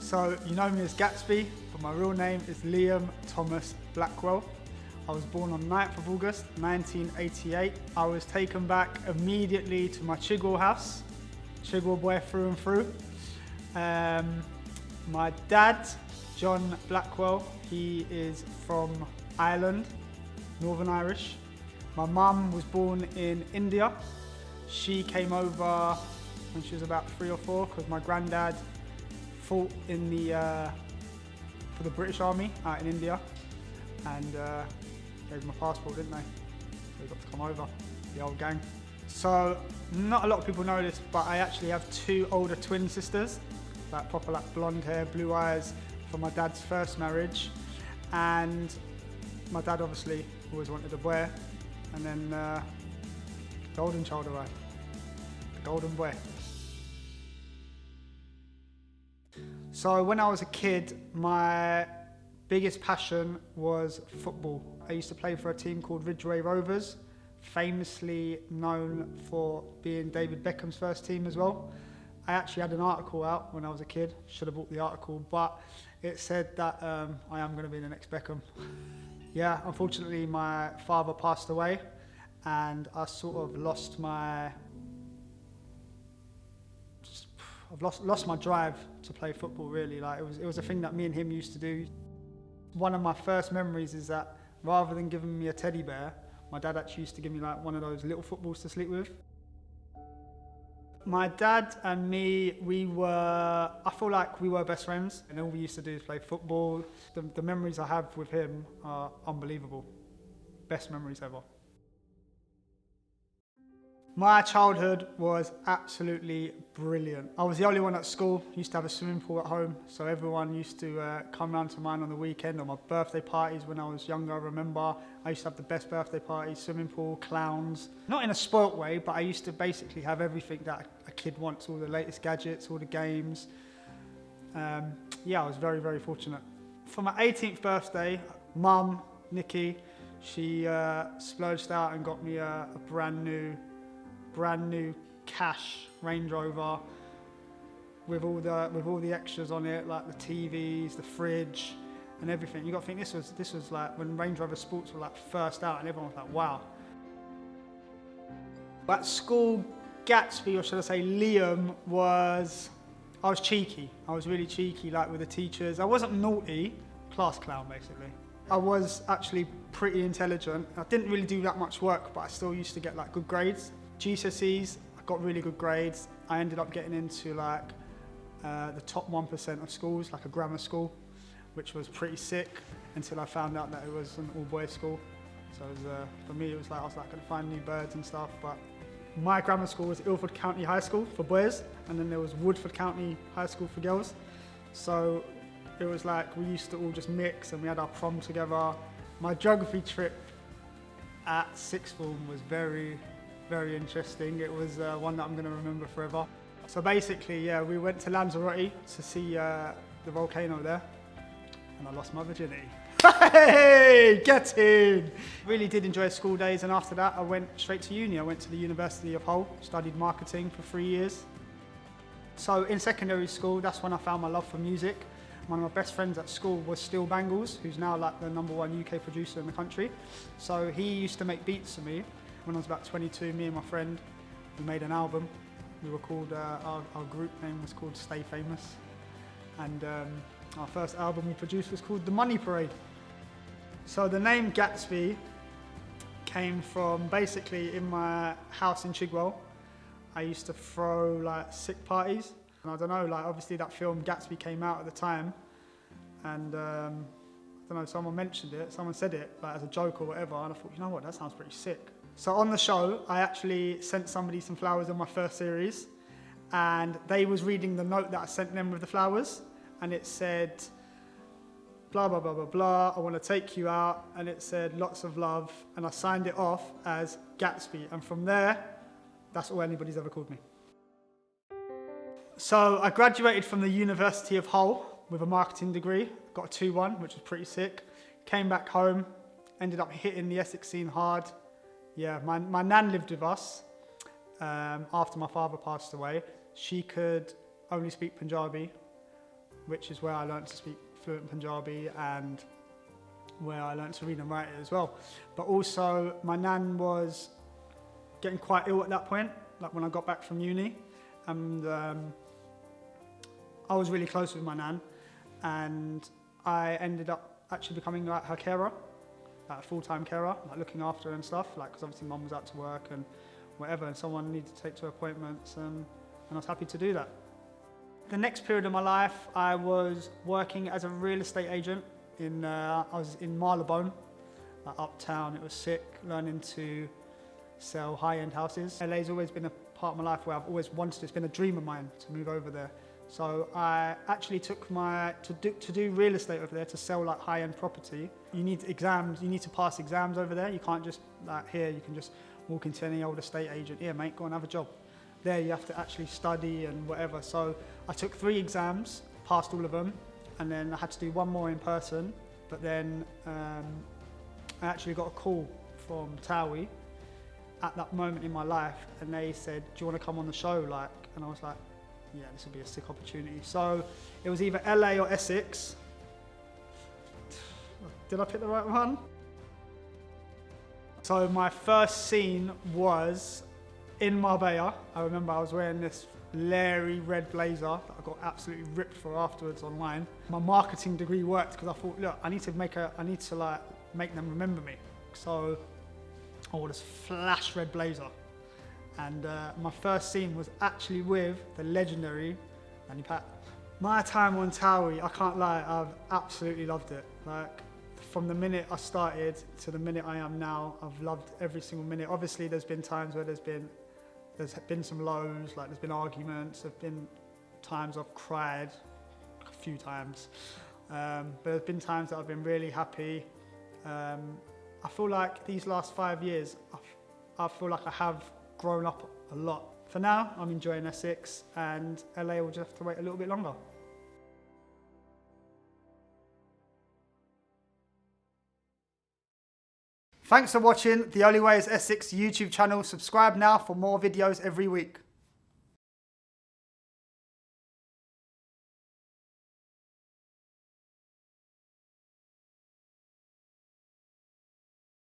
So you know me as Gatsby, but my real name is Liam Thomas Blackwell. I was born on 9th of August 1988. I was taken back immediately to my Chigwell house, Chigwell boy through and through. My dad, John Blackwell, he is from Ireland, Northern Irish. My mum was born in India. She came over when she was about 3 or 4 because my granddad fought in for the British Army out in India, and gave him a passport, didn't they? So he got to come over, the old gang. So not a lot of people know this, but I actually have 2 older twin sisters, like proper like blonde hair, blue eyes, from my dad's first marriage. And my dad obviously always wanted a boy, and then the golden child arrived, the golden boy. So when I was a kid, my biggest passion was football. I used to play for a team called Ridgeway Rovers, famously known for being David Beckham's first team as well. I actually had an article out when I was a kid, should have bought the article, but it said that I am going to be the next Beckham. Yeah, unfortunately my father passed away, and I sort of lost my lost my drive to play football, really. Like it was a thing that me and him used to do. One of my first memories is that rather than giving me a teddy bear, my dad actually used to give me like one of those little footballs to sleep with. My dad and me, I feel like we were best friends, and all we used to do is play football. The memories I have with him are unbelievable. Best memories ever. My childhood was absolutely brilliant. I was the only one at school. Used to have a swimming pool at home, so everyone used to come round to mine on the weekend, or my birthday parties when I was younger. I remember I used to have the best birthday parties, swimming pool, clowns. Not in a spoilt way, but I used to basically have everything that a kid wants, all the latest gadgets, all the games. Yeah, I was very, very fortunate. For my 18th birthday, Mum, Nikki, she splurged out and got me a brand new cash Range Rover with all the extras on it, like the TVs, the fridge, and everything. You got to think this was like when Range Rover Sports were like first out, and everyone was like, wow. At school, Gatsby, or should I say Liam, I was cheeky. I was really cheeky, like with the teachers. I wasn't naughty, class clown basically. I was actually pretty intelligent. I didn't really do that much work, but I still used to get like good grades. GCSEs, I got really good grades. I ended up getting into like the top 1% of schools, like a grammar school, which was pretty sick until I found out that it was an all-boys school. So it was, for me, it was like I was like going to find new birds and stuff. But my grammar school was Ilford County High School for boys, and then there was Woodford County High School for girls. So it was like we used to all just mix, and we had our prom together. My geography trip at sixth form was very interesting. It was one that I'm going to remember forever. So basically, yeah, we went to Lanzarote to see the volcano there, and I lost my virginity. Hey, get in! Really did enjoy school days, and after that I went straight to uni. I went to the University of Hull, studied marketing for 3 years. So in secondary school, that's when I found my love for music. One of my best friends at school was Steel Bangles, who's now like the #1 UK producer in the country. So he used to make beats for me. When I was about 22, me and my friend, we made an album. We were called, our group name was called Stay Famous. And our first album we produced was called The Money Parade. So the name Gatsby came from basically in my house in Chigwell. I used to throw like sick parties. And I don't know, like obviously that film Gatsby came out at the time. And I don't know, someone mentioned it, someone said it like as a joke or whatever. And I thought, you know what, that sounds pretty sick. So on the show, I actually sent somebody some flowers on my first series, and they was reading the note that I sent them with the flowers, and it said, blah, blah, blah, blah, blah, I want to take you out, and it said lots of love, and I signed it off as Gatsby, and from there, that's all anybody's ever called me. So I graduated from the University of Hull with a marketing degree, got a 2-1, which was pretty sick, came back home, ended up hitting the Essex scene hard. Yeah, my nan lived with us after my father passed away. She could only speak Punjabi. which is where I learned to speak fluent Punjabi and where I learned to read and write it as well. But also my nan was getting quite ill at that point, like when I got back from uni, and I was really close with my nan, and I ended up actually becoming like her carer, like a full-time carer, like looking after her and stuff, like because obviously mum was out to work and whatever, and someone needed to take to appointments, and I was happy to do that. The next period of my life, I was working as a real estate agent I was in Marylebone, like uptown. It was sick, learning to sell high-end houses. LA's always been a part of my life where I've always wanted, it's been a dream of mine to move over there. So I actually took to do real estate over there, to sell like high-end property. You need exams, you need to pass exams over there. You can't just, like here, you can just walk into any old estate agent, yeah mate, go and have a job. There you have to actually study and whatever. So I took 3 exams, passed all of them, and then I had to do 1 more in person. But then I actually got a call from TOWIE at that moment in my life, and they said, do you want to come on the show? Like, and I was like, yeah, this would be a sick opportunity. So it was either LA or Essex. Did I pick the right one? So my first scene was in Marbella. I remember I was wearing this Larry red blazer that I got absolutely ripped for afterwards online. My marketing degree worked because I thought, look, I need to make them remember me. So I wore this flash red blazer, and my first scene was actually with the legendary Manny Pat. My time on TOWIE, I can't lie, I've absolutely loved it. Like, from the minute I started to the minute I am now, I've loved every single minute. Obviously, there's been times where there's been some lows, like there's been arguments, there's been times I've cried, a few times. But there's been times that I've been really happy. I feel like these last 5 years, I feel like I have grown up a lot. For now, I'm enjoying Essex, and LA will just have to wait a little bit longer. Thanks for watching The Only Way is Essex YouTube channel. Subscribe now for more videos every week.